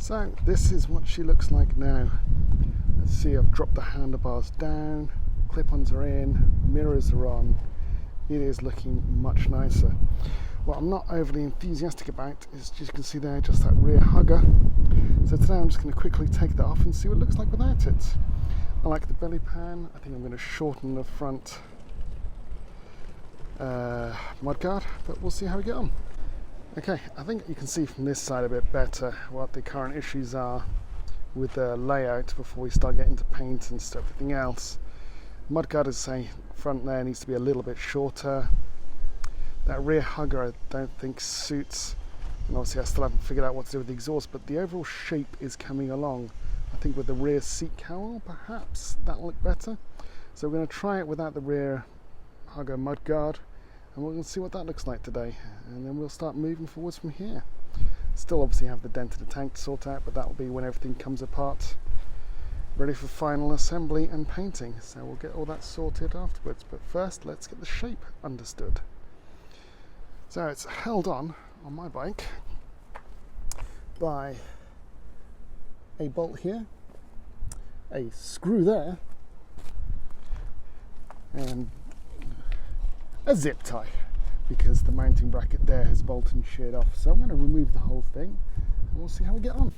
So this is what she looks like now. Let's see, I've dropped the handlebars down, clip-ons are in, mirrors are on. It is looking much nicer. What I'm not overly enthusiastic about is, as you can see there, just that rear hugger. So today I'm just going to quickly take that off and see what it looks like without it. I like the belly pan. I think I'm going to shorten the front mudguard, but we'll see how we get on. Okay, I think you can see from this side a bit better what the current issues are with the layout before we start getting to paint and stuff, everything else. Mudguard is saying front there needs to be a little bit shorter. That rear hugger I don't think suits, and obviously I still haven't figured out what to do with the exhaust, but the overall shape is coming along. I think with the rear seat cowl perhaps that'll look better. So we're going to try it without the rear hugger mudguard, and we're going to see what that looks like today, and then we'll start moving forwards from here. Still obviously have the dent in the tank to sort out, but that will be when everything comes apart, ready for final assembly and painting. So we'll get all that sorted afterwards, but first let's get the shape understood. So it's held on my bike by a bolt here, a screw there, and a zip tie, because the mounting bracket there has bolted and sheared off. So I'm going to remove the whole thing and we'll see how we get on.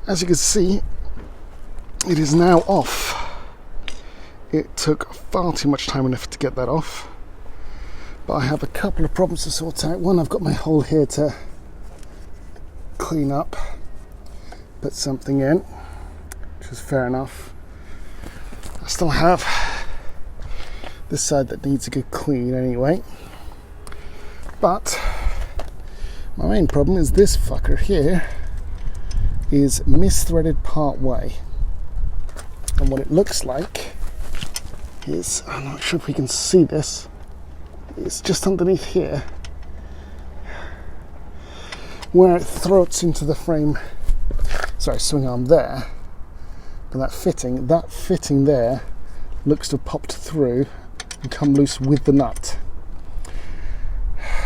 As you can see, it is now off. It took far too much time and effort to get that off, but I have a couple of problems to sort out. One, I've got my hole here to clean up, put something in, which is fair enough. I still have this side that needs a good clean anyway, but my main problem is this fucker here is misthreaded part way, and what it looks like is, I'm not sure if we can see this, it's just underneath here where it throats into the frame, sorry, swing arm there, but that fitting there looks to have popped through and come loose with the nut.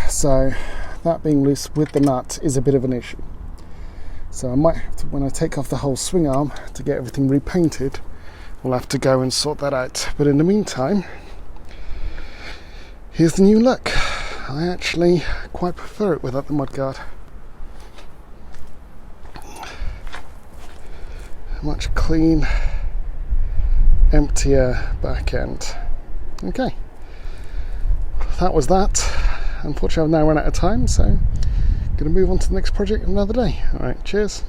So that being loose with the nut is a bit of an issue. So I might have to, when I take off the whole swing arm to get everything repainted, we'll have to go and sort that out. But in the meantime, here's the new look. I actually quite prefer it without the mudguard. Much clean, emptier back end. Okay, that was that. Unfortunately I've now run out of time, so going to move on to the next project another day. Alright, cheers.